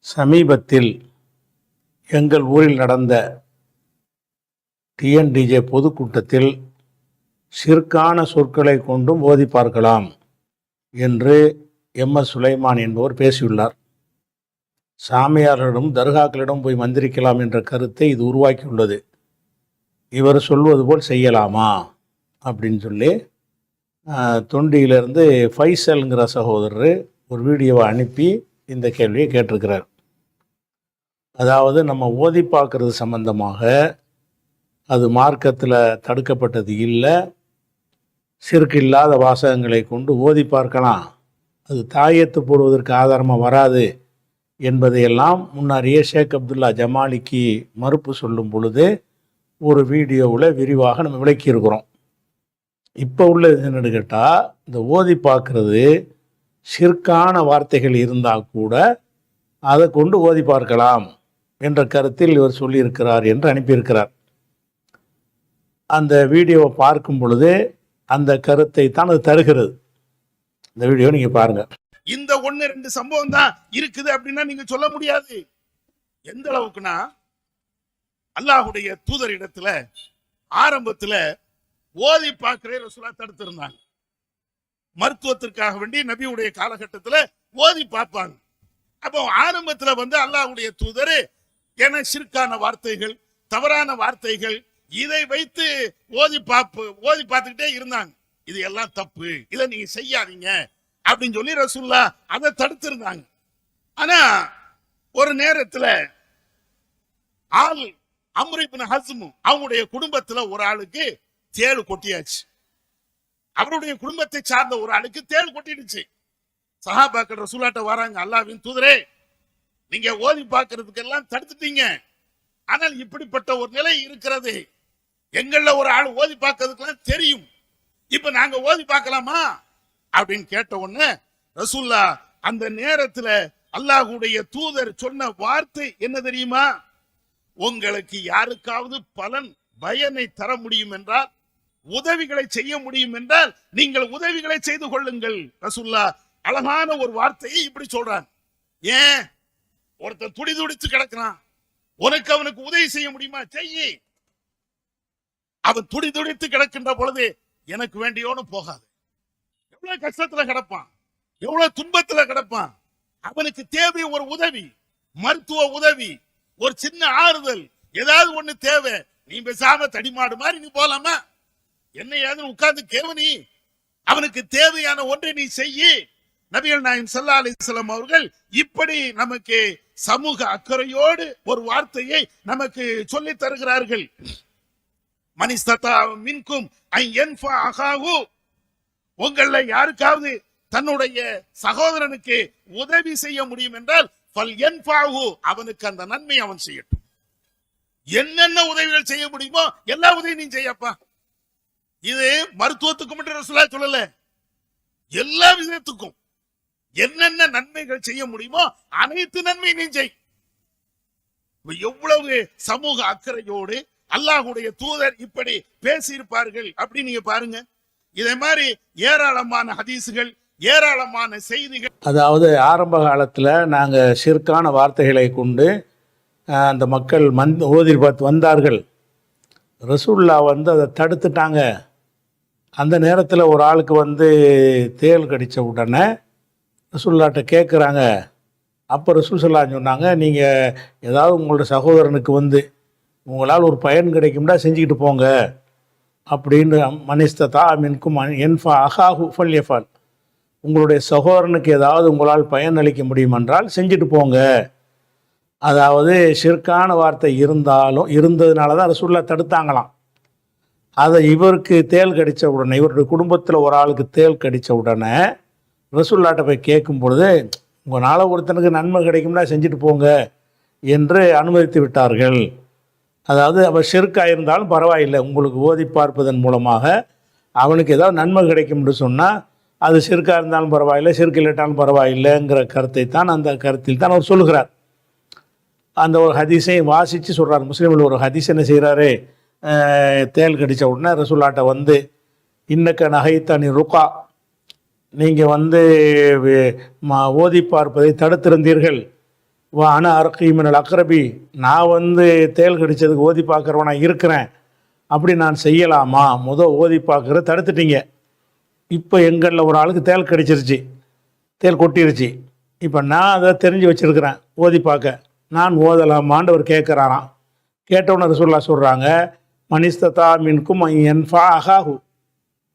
சமீபத்தில் எங்கள் ஊரில் நடந்த டிஎன்டிஜே பொதுக்கூட்டத்தில் ஷிர்கான சொற்களை கொண்டும் ஓதி பார்க்கலாம் என்று எம்எஸ் சுலைமான் என்பவர் பேசியுள்ளார். சாமியார்களிடம் தர்காக்களிடம் போய் மந்திரிக்கலாம் என்ற கருத்தை இது உருவாக்கியுள்ளது. இவர் சொல்வது போல் செய்யலாமா அப்படின்னு சொல்லி தொண்டியிலிருந்து ஃபைசல்ங்கிற சகோதரர் ஒரு வீடியோவை அனுப்பி இந்த கேள்வியை கேட்டிருக்கிறார். அதாவது நம்ம ஓதி பார்க்கறது சம்பந்தமாக அது மார்க்கத்தில் தடுக்கப்பட்டது இல்லை. சிறுக்கு இல்லாத வாசகங்களை கொண்டு ஓதி பார்க்கலாம், அது தாயத்து போடுவதற்கு ஆதாரமாக வராது என்பதையெல்லாம் முன்னாடியே ஷேக் அப்துல்லா ஜமாலிக்கு மறுப்பு சொல்லும் பொழுது ஒரு வீடியோவில் விரிவாக நம்ம விளக்கியிருக்கிறோம். இப்போ உள்ள என்னென்னு கேட்டால், இந்த ஓதி பார்க்கறது ஷிர்கான வார்த்தைகள் இருந்தால் கூட அதை கொண்டு ஓதி பார்க்கலாம் என்ற கருத்தில் இவர் சொல்லியிருக்கிறார் என்று அனுப்பியிருக்கிறார். அந்த வீடியோவை பார்க்கும் பொழுது அந்த கருத்தை தான் அது தருகிறது. இந்த வீடியோ நீங்க பாருங்க. இந்த 1-2 சம்பவம் தான் இருக்குது அப்படின்னா நீங்க சொல்ல முடியாது. எந்த அளவுக்குன்னா, அல்லாஹ்வுடைய தூதர் இடத்துல ஆரம்பத்துல ஓதி பார்க்கிற ரசூலா தடுத்திருந்தாங்க. மருத்துவத்திற்காக வேண்டி நபியுடைய காலகட்டத்துல ஓதி பார்ப்பாங்க. அப்போ ஆரம்பத்துல அல்லாஹ்வுடைய தூதர் என ஷிர்கான வார்த்தைகள், தவறான வார்த்தைகள், இதை வைத்து ஓதி பார்த்துக்கிட்டே இருந்தாங்க. இது எல்லாம் தப்பு, இதை நீங்க செய்யாதீங்க அப்படின்னு சொல்லி ரசூல்லா அதை தடுத்திருந்தாங்க. ஆனா ஒரு நேரத்துல அம்ர் இப்னு ஹஸ்ம் அவங்களுடைய குடும்பத்துல ஒரு ஆளுக்கு தேள் கொட்டியாச்சு. அவருடைய குடும்பத்தை சார்ந்த ஒரு ஆளுக்கு தேள் கொட்டிடுச்சு. சஹாபாக்கள் ரசூலாட்ட வராங்க, அல்லாஹ்வின் தூதரே, நீங்க ஓதி பார்க்கிறதுக்கு எல்லாம் தடுத்துட்டீங்க, ஆனால் இப்படிப்பட்ட ஒரு நிலை இருக்கிறது, எங்கள ஒரு ஆள் ஓதி பார்க்கறதுக்கெல்லாம் தெரியும், இப்ப நாங்க ஓதி பார்க்கலாமா அப்படின்னு கேட்ட உடனே ரசூல்லா அந்த நேரத்துல அல்லாஹ்வுடைய தூதர் சொன்ன வார்த்தை என்ன தெரியுமா? உங்களுக்கு யாருக்காவது பயனை தர முடியும் என்றால், உதவிகளை செய்ய முடியும் என்றால் நீங்கள் உதவிகளை செய்து கொள்ளுங்கள். ரசூல்லா அழகான ஒரு வார்த்தையை இப்படி சொல்றாங்க. ஏன் ஒருத்தன் துடிதுடித்து கிடக்கிறான், உனக்கு அவனுக்கு உதவி செய்ய முடியுமா? செய்யி. அவன் துடிதுடித்து கிடக்கின்ற பொழுது எனக்கு வேண்டியோன்னு போகாது. எவ்வளவு கஷ்டத்துல கிடப்பான், எவ்வளவு துன்பத்துல கிடப்பான், அவனுக்கு தேவை ஒரு உதவி, மருத்துவ உதவி, ஒரு சின்ன ஆறுதல், ஏதாவது ஒண்ணு தேவை. நீ பேசாம தடிமாடு மாதிரி நீ போலாமா? என்ன ஏதுன்னு உட்கார்ந்து கேவனி, அவனுக்கு தேவையான ஒன்றை நீ செய்யி. நபிகள் நாயகம் ஸல்லல்லாஹு அலைஹி வஸல்லம் அவர்கள் இப்படி நமக்கு சமூக அக்கறையோடு ஒரு வார்த்தையை நமக்கு சொல்லி தருகிறார்கள். மனிஸ்ததா மின்கும் ஐ யன்ஃபா அகாஹு, உங்கள யாருக்காவது தன்னுடைய சகோதரனுக்கு உதவி செய்ய முடியும் என்றால் ஃபல் யன்ஃபாஹு, அவனுக்கு அந்த நன்மை அவன் செய்யட்டும். என்னென்ன உதவிகள் செய்ய முடியுமோ எல்லா உதவியும் செய்யப்பா. இது மருத்துவத்துக்கு மட்டும் ரசூலா சொல்லல, எல்லா விஷயத்துக்கும் என்னென்ன நன்மைகள் செய்ய முடியுமோ அனைத்து நன்மையும் செய். எவ்வளவு சமூக அக்கறையோடு அல்லாஹ்வுடைய தூதர் இப்படி பேசியிருப்பார்கள் அப்படின்னு நீங்க பாருங்க. இதே மாதிரி ஏராளமான ஹதீசுகள், ஏராளமான செய்திகள். அதாவது ஆரம்ப காலத்தில் நாங்கள் ஷிர்கான வார்த்தைகளை கொண்டு அந்த மக்கள் ஓதி பார்த்து வந்தார்கள். ரசூல்லா அதை தடுத்துட்டாங்க. அந்த நேரத்தில் ஒரு ஆளுக்கு தேள் கடித்த உடனே ரசூல்லாட்ட கேட்குறாங்க. அப்போ ரசூல் ஸல்லல்லாஹு அலைஹி சொன்னாங்க, நீங்கள் ஏதாவது உங்களோட சகோதரனுக்கு உங்களால் ஒரு பயன் கிடைக்கும்டா செஞ்சுக்கிட்டு போங்க அப்படின்னு. மனிஸ்ததா மின்கும் யன்ஃபா அகாஹு ஃபல்யஃபல், உங்களுடைய சகோதரனுக்கு ஏதாவது உங்களால் பயன் அளிக்க முடியுமென்றால் செஞ்சுட்டு போங்க. அதாவது ஷிர்கான வார்த்தை இருந்ததுனால தான் ரசூலுல்லாஹ் தடுத்தாங்களாம். அதை இவருக்கு தேள் கடித்த உடனே, இவருடைய குடும்பத்தில் ஒரு ஆளுக்கு தேள் கடித்த உடனே ரசூலுல்லாஹ்ட்ட போய் கேட்கும் பொழுது, உங்களால் ஒருத்தனுக்கு நன்மை கிடைக்கும்னா செஞ்சுட்டு போங்க என்று அனுமதித்து விட்டார்கள். அதாவது அவள் ஷிர்காக இருந்தாலும் பரவாயில்லை, உங்களுக்கு ஓதி பார்ப்பதன் மூலமாக அவனுக்கு ஏதாவது நன்மை கிடைக்கும்னு சொன்னால் அது ஷிர்காக இருந்தாலும் பரவாயில்லை, ஷிர்க் இல்லாட்டாலும் பரவாயில்லைங்கிற கருத்தை தான், அந்த கருத்தில் தான் அவர் சொல்லுகிறார். அந்த ஒரு ஹதீஸை வாசித்து சொல்கிறார். முஸ்லீமில் ஒரு ஹதீஸ் என்ன செய்கிறாரு, தேள் கடித்த உடனே ரசூலுல்லாஹ்ட்ட இன்னக்க நகைத்தனி ருக்கா, நீங்கள் ஓதி பார்ப்பதை தடுத்திருந்தீர்கள், வா அன அர்கீமினல் அக்ரபி, நான் வந்து தேள் கடிச்சதுக்கு ஓதி பார்க்குறவனா இருக்கிறேன், அப்படி நான் செய்யலாமா? ஓதி பார்க்குற தடுத்துட்டீங்க. இப்போ எங்களில் ஒரு ஆளுக்கு தேள் கடிச்சிருச்சு, தேள் கொட்டிருச்சு. இப்போ நான் அதை தெரிஞ்சு வச்சுருக்கிறேன், ஓதி பார்க்க நான் ஓதலாமான்னு அவர் கேட்குறாராம். கேட்டவுடனே ரசூலுல்லாஹ் சொல்கிறாங்க, மனிஸ்ததா மின்கும் என்ஃபா அகாஹு,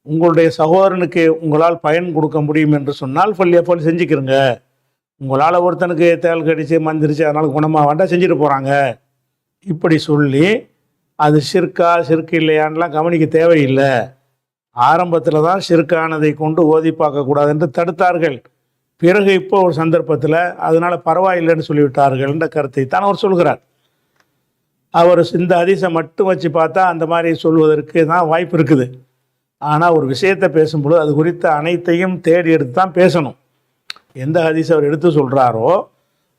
உங்களுடைய சகோதரனுக்கு உங்களால் பயன் கொடுக்க முடியும் என்று சொன்னால் போல் செஞ்சுக்கிறங்க. உங்களால் ஒருத்தனுக்கு தேள் கடிச்சு மந்திரிச்சு அதனால் குணமாக வேண்டாம் செஞ்சுட்டு போகிறாங்க. இப்படி சொல்லி அது ஷிர்கு இல்லையான்லாம் கவனிக்க தேவையில்லை. ஆரம்பத்தில் தான் ஷிர்கானதை கொண்டு ஓதி பார்க்கக்கூடாது என்று தடுத்தார்கள். பிறகு இப்போ ஒரு சந்தர்ப்பத்தில் அதனால் பரவாயில்லைன்னு சொல்லிவிட்டார்கள் என்ற கருத்தை தான் அவர் சொல்கிறார். அவர் இந்த ஹதீஸை மட்டும் வச்சு பார்த்தா அந்த மாதிரி சொல்வதற்கு தான் வாய்ப்பு இருக்குது. ஆனால் ஒரு விஷயத்தை பேசும்பொழுது அது குறித்த அனைத்தையும் தேடி எடுத்து தான் பேசணும். எந்த ஹதீஸ் அவர் எடுத்து சொல்கிறாரோ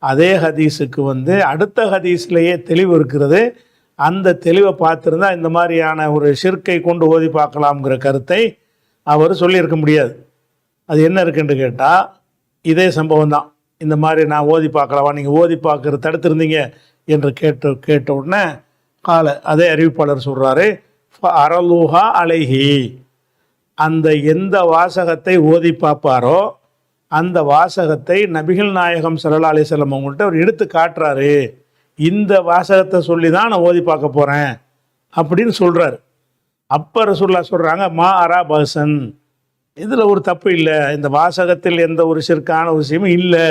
அதே ஹதீஸுக்கு வந்து அடுத்த ஹதீஸ்லேயே தெளிவு இருக்கிறது. அந்த தெளிவை பார்த்துருந்தா இந்த மாதிரியான ஒரு ஷிர்கை கொண்டு ஓதி பார்க்கலாம்ங்கிற கருத்தை அவர் சொல்லியிருக்க முடியாது. அது என்ன இருக்குன்னு கேட்டால் இதே சம்பவம் தான். இந்த மாதிரி நான் ஓதி பார்க்கலாமா, நீங்கள் ஓதி பார்க்குற தடுத்திருந்தீங்க என்று கேட்ட உடனே அதே அறிவிப்பாளர் சொல்கிறாரு, அரலூஹா அலைஹி, அந்த எந்த வாசகத்தை ஓதி பார்ப்பாரோ அந்த வாசகத்தை நபிகள் நாயகம் ஸல்லல்லாஹு அலைஹி வஸல்லம் அவங்கள்ட்ட அவர் எடுத்து காட்டுறாரு. இந்த வாசகத்தை சொல்லி தான் நான் ஓதி பார்க்க போகிறேன் அப்படின்னு சொல்கிறார். அப்போ ரசூலுல்லாஹ் சொல்கிறாங்க, மா அரா பஹ்சன், இதில் ஒரு தப்பு இல்லை, இந்த வாசகத்தில் எந்த ஒரு ஷிர்கான விஷயமும் இல்லை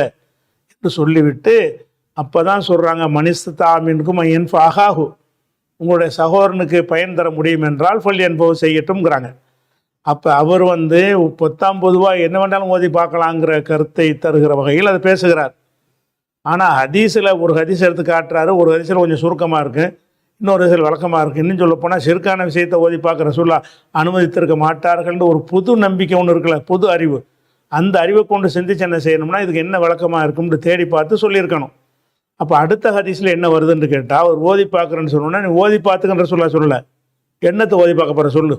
என்று சொல்லிவிட்டு அப்போ தான் சொல்கிறாங்க, மனிஸ்ததா மின்கும் என்ஃபா அகாஹு, உங்களுடைய சகோதரனுக்கு பயன் தர முடியும் என்றால் என்பவு செய்யட்டும்ங்கிறாங்க. அப்போ அவர் வந்து பொதுவாக என்ன வேண்டாலும் ஓதி பார்க்கலாங்கிற கருத்தை தருகிற வகையில் அதை பேசுகிறார். ஆனால் ஹதீஸில் ஒரு ஹதீஸ் எடுத்து காட்டுறாரு, ஒரு ஹதீஸில் கொஞ்சம் சுருக்கமாக இருக்குது, இன்னொரு ஹதீஸில் விளக்கமாக இருக்குது. இன்னும் சொல்ல போனால் ஷிர்கான விஷயத்தை ஓதி பார்க்குற ரசூலுல்லாஹ் அனுமதித்திருக்க மாட்டார்கள்னு ஒரு புது நம்பிக்கை ஒன்று இருக்குல்ல, புது அறிவு. அந்த அறிவை கொண்டு சிந்திச்சு என்ன செய்யணும்னா இதுக்கு என்ன விளக்கமாக இருக்கும்னு தேடி பார்த்து சொல்லியிருக்கணும். அப்போ அடுத்த ஹதீஸில் என்ன வருதுன்னு கேட்டால், அவர் ஓதி பார்க்குறேன்னு சொன்னோன்னா நீ ஓதி பார்த்துக்கின்ற சொல்லலை, என்னத்தை ஓதி பார்க்க போகிற சொல்லு,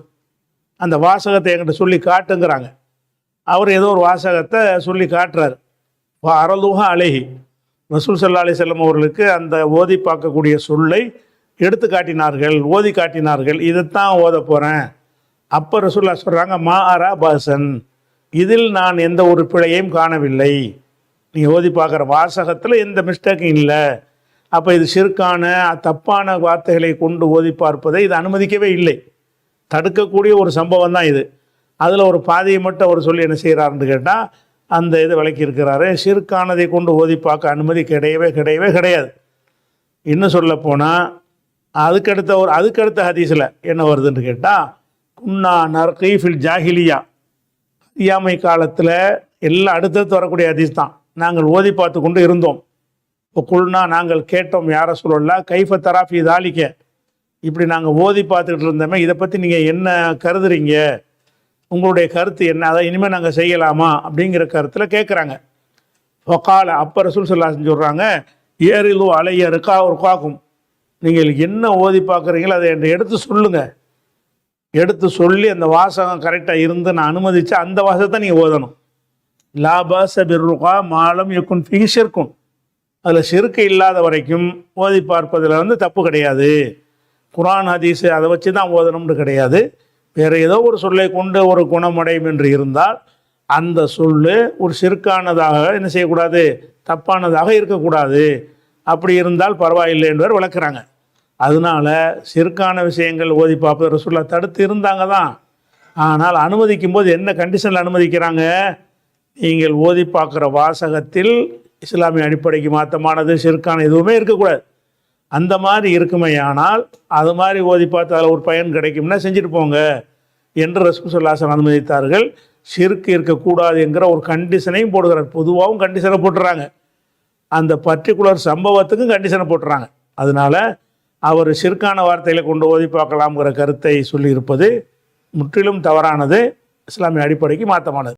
அந்த வாசகத்தை என்கிட்ட சொல்லி காட்டுங்கிறாங்க. அவர் ஏதோ ஒரு வாசகத்தை சொல்லி காட்டுறாரு. அரலூஹா அலைஹி, ரசூல் ஸல்லல்லாஹு அலைஹி வஸல்லம் அவர்களுக்கு அந்த ஓதி பார்க்கக்கூடிய சொல்லை எடுத்து காட்டினார்கள், ஓதி காட்டினார்கள். இதைத்தான் ஓத போகிறேன். அப்போ ரசூலுல்லாஹ் சொல்கிறாங்க, மா அரா பஹ்சன், இதில் நான் எந்த ஒரு பிழையையும் காணவில்லை, நீ ஓதி பார்க்குற வாசகத்தில் எந்த மிஸ்டேக்கும் இல்லை. அப்போ இது ஷிர்கான தப்பான வார்த்தைகளை கொண்டு ஓதி பார்ப்பதை இது அனுமதிக்கவே இல்லை, தடுக்கக்கூடிய ஒரு சம்பவம் தான் இது. அதில் ஒரு பாதியை மட்டும் அவர் சொல்லி என்ன செய்கிறாருன்னு கேட்டால் அந்த இதை விளக்கி இருக்கிறாரு. ஷிர்கானதை கொண்டு ஓதி பார்க்க அனுமதி கிடையாது. இன்னும் சொல்ல போனால் அதுக்கடுத்த ஹதீஸில் என்ன வருதுன்னு கேட்டால், குன்னா நர்கி ஃபில் ஜாஹிலியா, அறியாமை காலத்தில் எல்லாம் அடுத்தடுத்து வரக்கூடிய ஹதீஸ் தான். நாங்கள் ஓதி பார்த்து கொண்டு இருந்தோம். இப்போ குல்னா நாங்கள் கேட்டோம், யார சொல்லலாம் கைஃப தராஃபி தாலிக்க, இப்படி நாங்கள் ஓதி பார்த்துக்கிட்டு இருந்தோமே, இதை பற்றி நீங்கள் என்ன கருதுறீங்க, உங்களுடைய கருத்து என்ன, அதை இனிமேல் நாங்கள் செய்யலாமா அப்படிங்கிற கருத்தில் கேட்குறாங்க. ஒக்கால அப்போ ரசூல் ஸல்லல்லாஹு அலைஹி வஸல்லம் சொல்கிறாங்க, ஏறிலு அலைய ருக்காகும், நீங்கள் என்ன ஓதி பார்க்குறீங்களோ அதை எடுத்து சொல்லுங்கள், எடுத்து சொல்லி அந்த வாசகம் கரெக்டாக இருந்து நான் அனுமதிச்சு அந்த வாசகத்தை நீங்கள் ஓதணும். லாபாச பிர்ருகா மாலம் யக்குன் ஃபீஹி ஷிர்குன், அதில் ஷிர்கு இல்லாத வரைக்கும் ஓதி பார்ப்பதில் வந்து தப்பு கிடையாது. குர்ஆன் ஹதீஸு அதை வச்சு தான் ஓதணும்னு கிடையாது. வேறு ஏதோ ஒரு சொல்லை கொண்டு ஒரு குணமடையும் என்று இருந்தால் அந்த சொல்லு ஒரு ஷிர்கானதாக என்ன செய்யக்கூடாது, தப்பானதாக இருக்கக்கூடாது. அப்படி இருந்தால் பரவாயில்லை என்பவர் விளக்குறாங்க. அதனால் ஷிர்கான விஷயங்கள் ஓதி பார்ப்பது ரசூலுல்லாஹ் தடுத்து இருந்தாங்க தான். ஆனால் அனுமதிக்கும் போது என்ன கண்டிஷனில் அனுமதிக்கிறாங்க, நீங்கள் ஓதி பார்க்குற வாசகத்தில் இஸ்லாமிய அடிப்படைக்கு மாற்றமானது ஷிர்கான எதுவுமே இருக்கக்கூடாது. அந்த மாதிரி இருக்குமே, ஆனால் அது மாதிரி ஓதி பார்த்து அதில் ஒரு பயன் கிடைக்கும்னா செஞ்சுட்டு போங்க என்று ரசூல் ஸல்லல்லாஹு அலைஹி வஸல்லம் அனுமதித்தார்கள். ஷிர்க் இருக்கக்கூடாது என்கிற ஒரு கண்டிஷனையும் போடுகிறார். பொதுவாகவும் கண்டிஷனை போட்டுறாங்க, அந்த பர்டிகுலர் சம்பவத்துக்கும் கண்டிஷனை போட்டுறாங்க. அதனால் அவர் ஷிர்கான வார்த்தைகளை கொண்டு ஓதி பார்க்கலாம்ங்கிற கருத்தை சொல்லியிருப்பது முற்றிலும் தவறானது, இஸ்லாமிய அடிப்படைக்கு மாற்றமானது.